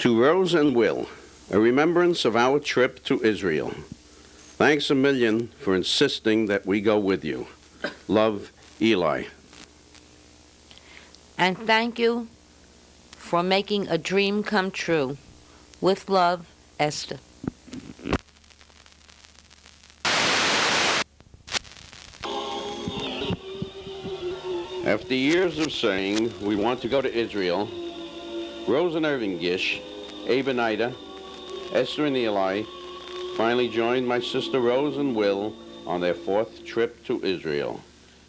To Rose and Will, a remembrance of our trip to Israel. Thanks a million for insisting that we go with you. Love, Eli. And thank you for making a dream come true. With love, Esther. After years of saying we want to go to Israel, Rose and Irving Gish, Abe and Ida, Esther and Eli finally joined my sister Rose and Will on their fourth trip to Israel.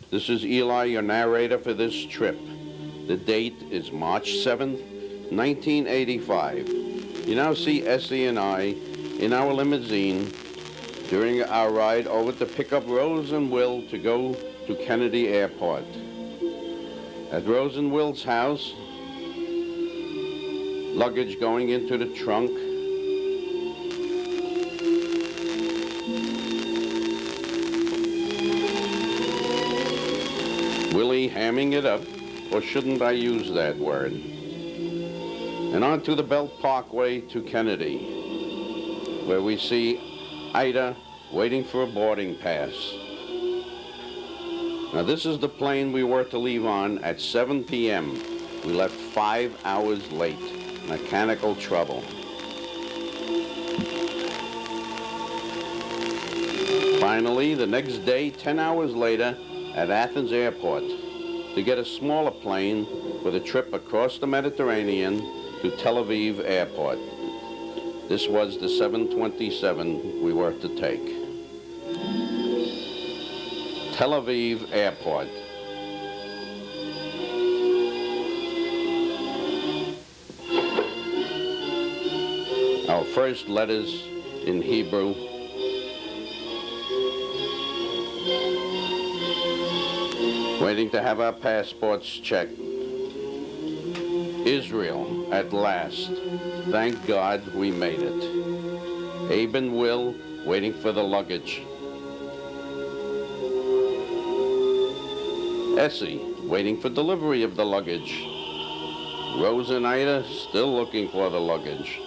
This is Eli, your narrator for this trip. The date is March 7th, 1985. You now see Essie and I in our limousine during our ride over to pick up Rose and Will to go to Kennedy Airport. At Rose and Will's house, luggage going into the trunk, Willie hamming it up, or shouldn't I use that word? And on to the Belt Parkway to Kennedy, where we see Ida waiting for a boarding pass. Now this is the plane we were to leave on at 7 p.m. We left 5 hours late. Mechanical trouble. Finally, the next day, 10 hours later, at Athens Airport, to get a smaller plane for the trip across the Mediterranean to Tel Aviv Airport. This was the 727 we were to take. Tel Aviv Airport. Our first letters in Hebrew. Waiting to have our passports checked. Israel, at last. Thank God we made it. Abe and Will waiting for the luggage. Essie waiting for delivery of the luggage. Rose and Ida still looking for the luggage.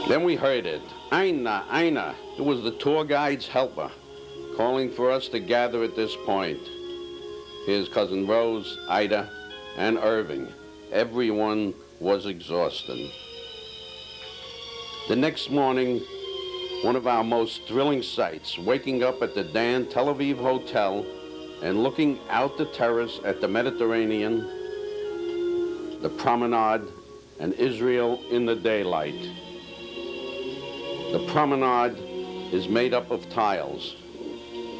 Then we heard it. Aina, Aina. It was the tour guide's helper calling for us to gather at this point. Here's cousin Rose, Ida, and Irving. Everyone was exhausted. The next morning, one of our most thrilling sights, waking up at the Dan Tel Aviv Hotel and looking out the terrace at the Mediterranean, the promenade, and Israel in the daylight. The promenade is made up of tiles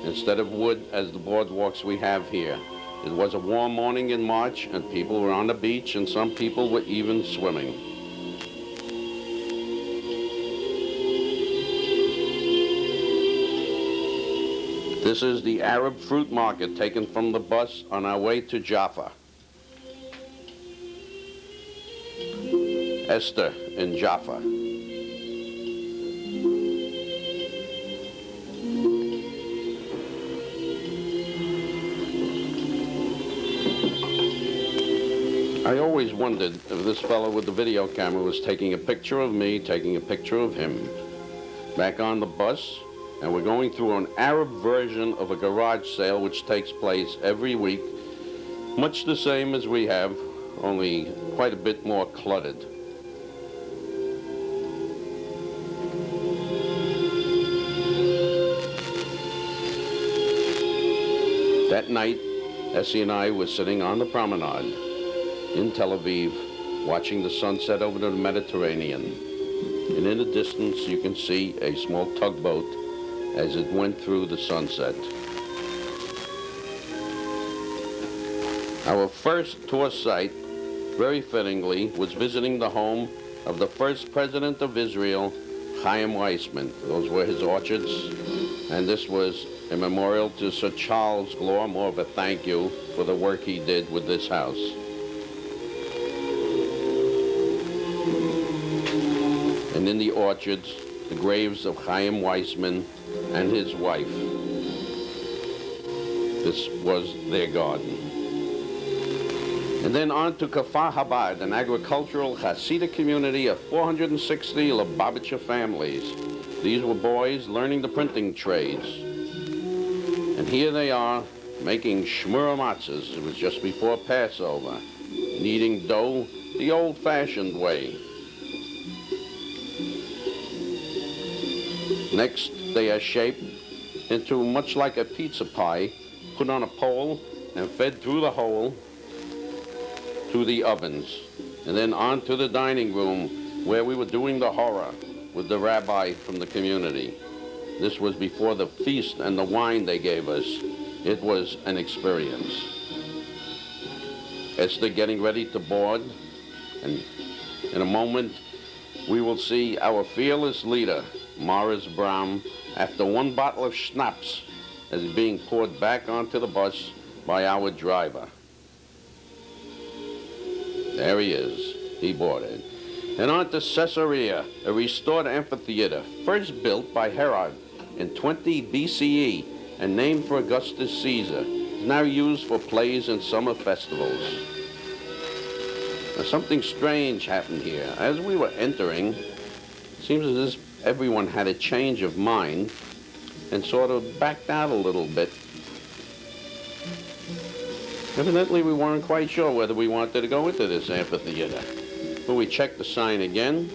instead of wood as the boardwalks we have here. It was a warm morning in March and people were on the beach and some people were even swimming. This is the Arab fruit market taken from the bus on our way to Jaffa. Esther in Jaffa. I always wondered if this fellow with the video camera was taking a picture of me, taking a picture of him. Back on the bus, and we're going through an Arab version of a garage sale which takes place every week, much the same as we have, only quite a bit more cluttered. That night, Essie and I were sitting on the promenade in Tel Aviv, watching the sunset over the Mediterranean. And in the distance, you can see a small tugboat as it went through the sunset. Our first tour site, very fittingly, was visiting the home of the first president of Israel, Chaim Weizmann. Those were his orchards, and this was a memorial to Sir Charles Glore, more of a thank you for the work he did with this house. And in the orchards, the graves of Chaim Weizmann and his wife. This was their garden. And then on to Kfar Chabad, an agricultural Hasidic community of 460 Lubavitcher families. These were boys learning the printing trades. And here they are making shmura matzahs. It was just before Passover, kneading dough the old-fashioned way. Next, they are shaped into much like a pizza pie, put on a pole and fed through the hole to the ovens, and then on to the dining room where we were doing the horror with the rabbi from the community. This was before the feast and the wine they gave us. It was an experience. Esther getting ready to board, and in a moment we will see our fearless leader, Morris Brown, after one bottle of schnapps as being poured back onto the bus by our driver. There he is. He boarded. And on to Caesarea, a restored amphitheater, first built by Herod in 20 BCE and named for Augustus Caesar, is now used for plays and summer festivals. Now, something strange happened here. As we were entering, it seems as if everyone had a change of mind and sort of backed out a little bit. Evidently, we weren't quite sure whether we wanted to go into this amphitheater. But we checked the sign again.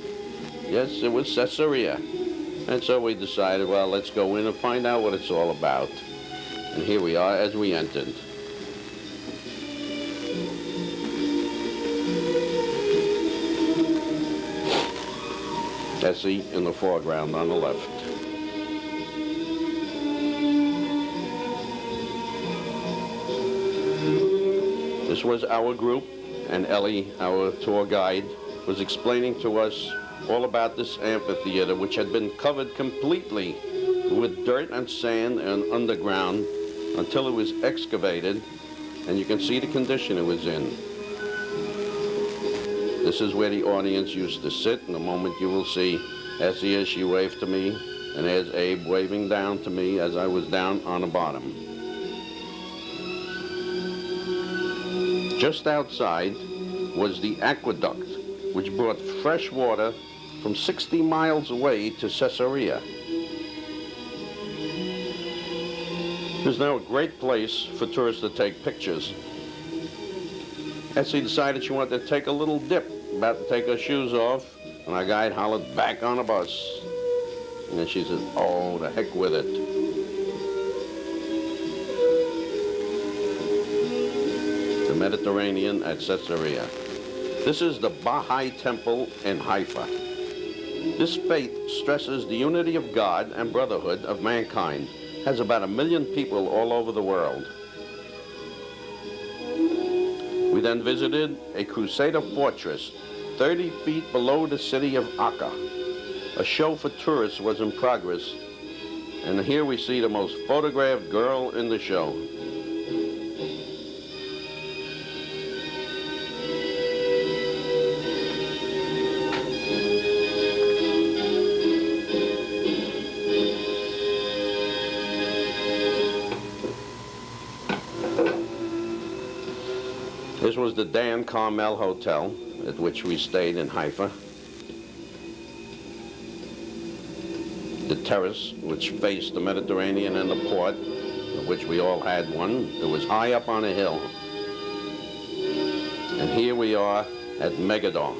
Yes, it was Caesarea. And so we decided, well, let's go in and find out what it's all about. And here we are as we entered. Essie in the foreground on the left. This was our group, and Ellie, our tour guide, was explaining to us all about this amphitheater, which had been covered completely with dirt and sand and underground until it was excavated, and you can see the condition it was in. This is where the audience used to sit. In a moment you will see Essie as she waved to me, and there's Abe waving down to me as I was down on the bottom. Just outside was the aqueduct, which brought fresh water from 60 miles away to Caesarea. There's now a great place for tourists to take pictures. Essie decided she wanted to take a little dip, about to take her shoes off, and our guide hollered back on the bus. And then she said, oh, the heck with it. Mediterranean at Caesarea. This is the Baha'i Temple in Haifa. This faith stresses the unity of God and brotherhood of mankind. Has about 1 million people all over the world. We then visited a Crusader fortress 30 feet below the city of Akka. A show for tourists was in progress, and here we see the most photographed girl in the show. This was the Dan Carmel Hotel at which we stayed in Haifa. The terrace, which faced the Mediterranean and the port, of which we all had one. It was high up on a hill. And here we are at Megiddo.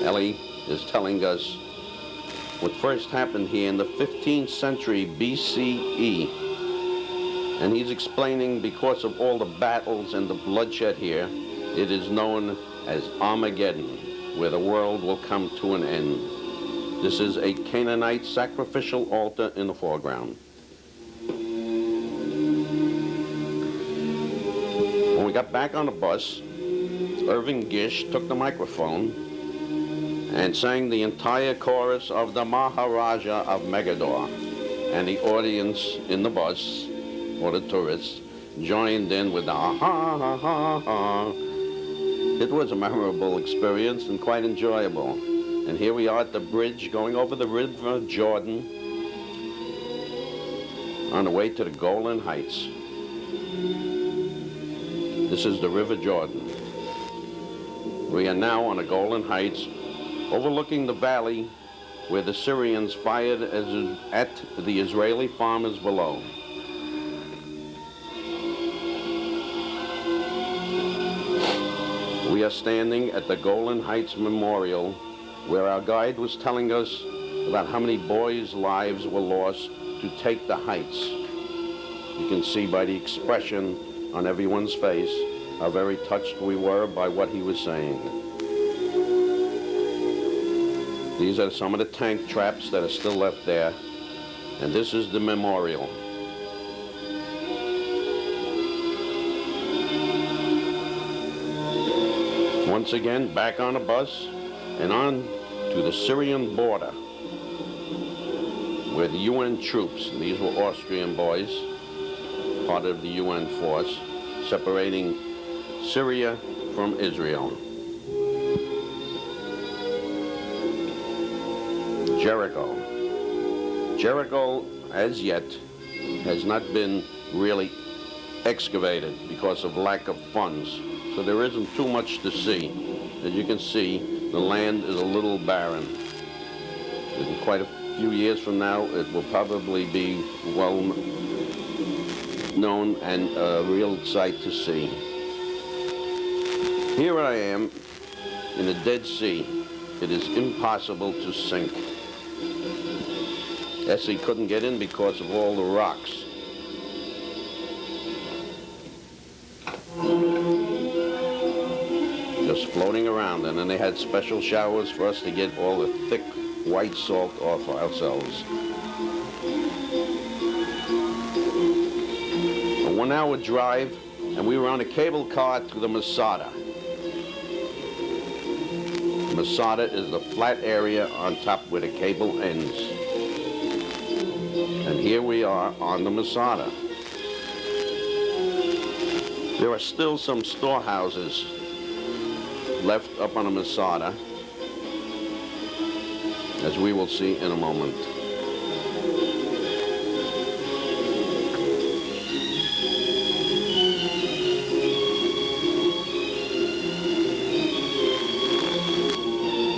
Ellie is telling us what first happened here in the 15th century BCE. And he's explaining, because of all the battles and the bloodshed here, it is known as Armageddon, where the world will come to an end. This is a Canaanite sacrificial altar in the foreground. When we got back on the bus, Irving Gish took the microphone and sang the entire chorus of the Maharaja of Megiddo, and the audience in the bus, or the tourists, joined in with the ha-ha-ha-ha. It was a memorable experience and quite enjoyable. And here we are at the bridge going over the River Jordan on the way to the Golan Heights. This is the River Jordan. We are now on the Golan Heights, overlooking the valley where the Syrians fired at the Israeli farmers below. We are standing at the Golan Heights Memorial, where our guide was telling us about how many boys' lives were lost to take the heights. You can see by the expression on everyone's face how very touched we were by what he was saying. These are some of the tank traps that are still left there, and this is the memorial. Once again, back on a bus and on to the Syrian border, where the UN troops, and these were Austrian boys, part of the UN force, separating Syria from Israel. Jericho. Jericho, as yet, has not been really excavated because of lack of funds. So there isn't too much to see. As you can see, the land is a little barren. In quite a few years from now, it will probably be well known and a real sight to see. Here I am in the Dead Sea. It is impossible to sink. Essie couldn't get in because of all the rocks. Just floating around, and then they had special showers for us to get all the thick white salt off ourselves. A 1-hour drive, and we were on a cable car to the Masada. Masada is the flat area on top where the cable ends. And here we are on the Masada. There are still some storehouses left up on the Masada, as we will see in a moment.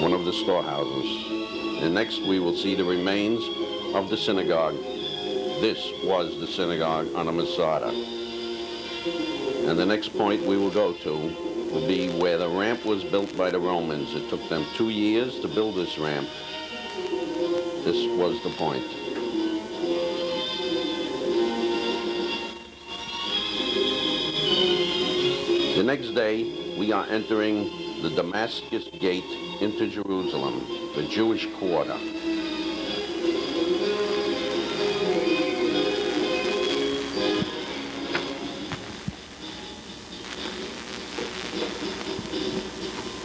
One of the storehouses. And next we will see the remains of the synagogue. This was the synagogue on the Masada. And the next point we will go to will be where the ramp was built by the Romans. It took them 2 years to build this ramp. This was the point. The next day, we are entering the Damascus Gate into Jerusalem, the Jewish quarter.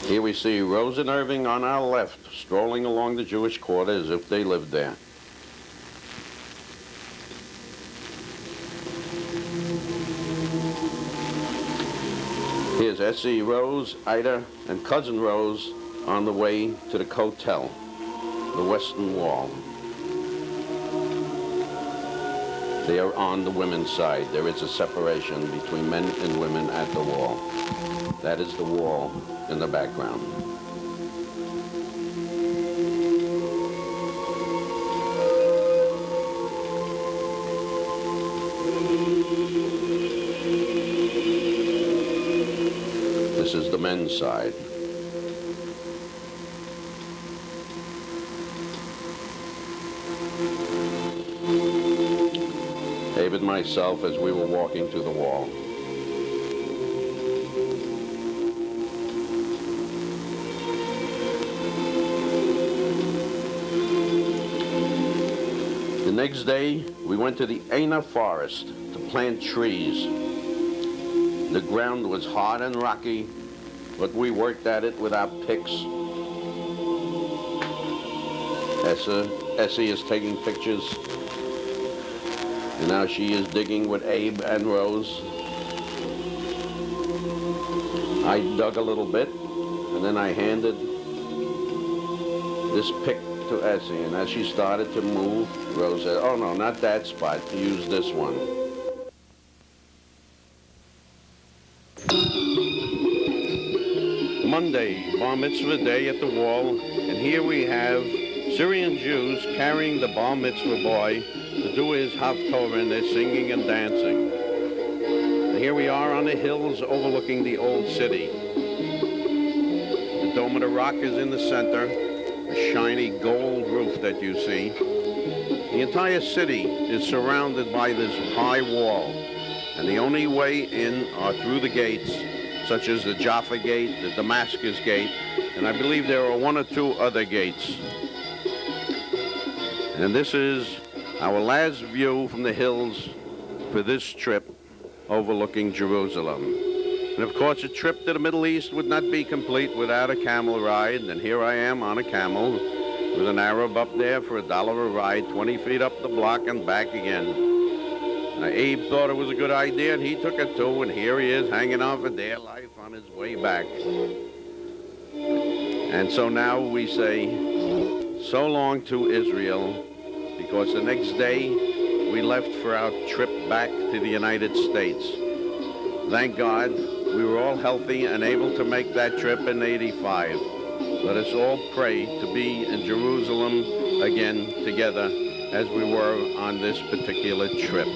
Here we see Rose and Irving on our left, strolling along the Jewish quarter as if they lived there. Here's Essie, Rose, Ida, and Cousin Rose on the way to the Kotel, the Western Wall. They are on the women's side. There is a separation between men and women at the wall. That is the wall in the background. This is the men's side. Abe and myself as we were walking to the wall. The next day, we went to the Aina forest to plant trees. The ground was hard and rocky, but we worked at it with our picks. Essie is taking pictures, and now she is digging with Abe and Rose. I dug a little bit, and then I handed this pick to Essie, and as she started to move, Rose said, "Oh no, not that spot, use this one." Monday, Bar Mitzvah Day at the wall, and here we have Syrian Jews carrying the Bar Mitzvah boy to do his Haftorah, and they're singing and dancing. And here we are on the hills overlooking the old city. The Dome of the Rock is in the center, a shiny gold roof that you see. The entire city is surrounded by this high wall, and the only way in are through the gates, such as the Jaffa Gate, the Damascus Gate, and I believe there are one or two other gates. And this is our last view from the hills for this trip overlooking Jerusalem. And of course, a trip to the Middle East would not be complete without a camel ride, and here I am on a camel with an Arab up there for $1 a ride, 20 feet up the block and back again. Abe thought it was a good idea, and he took it too, and here he is hanging on for dear life on his way back. And so now we say so long to Israel, because the next day we left for our trip back to the United States. Thank God we were all healthy and able to make that trip in '85. Let us all pray to be in Jerusalem again together as we were on this particular trip.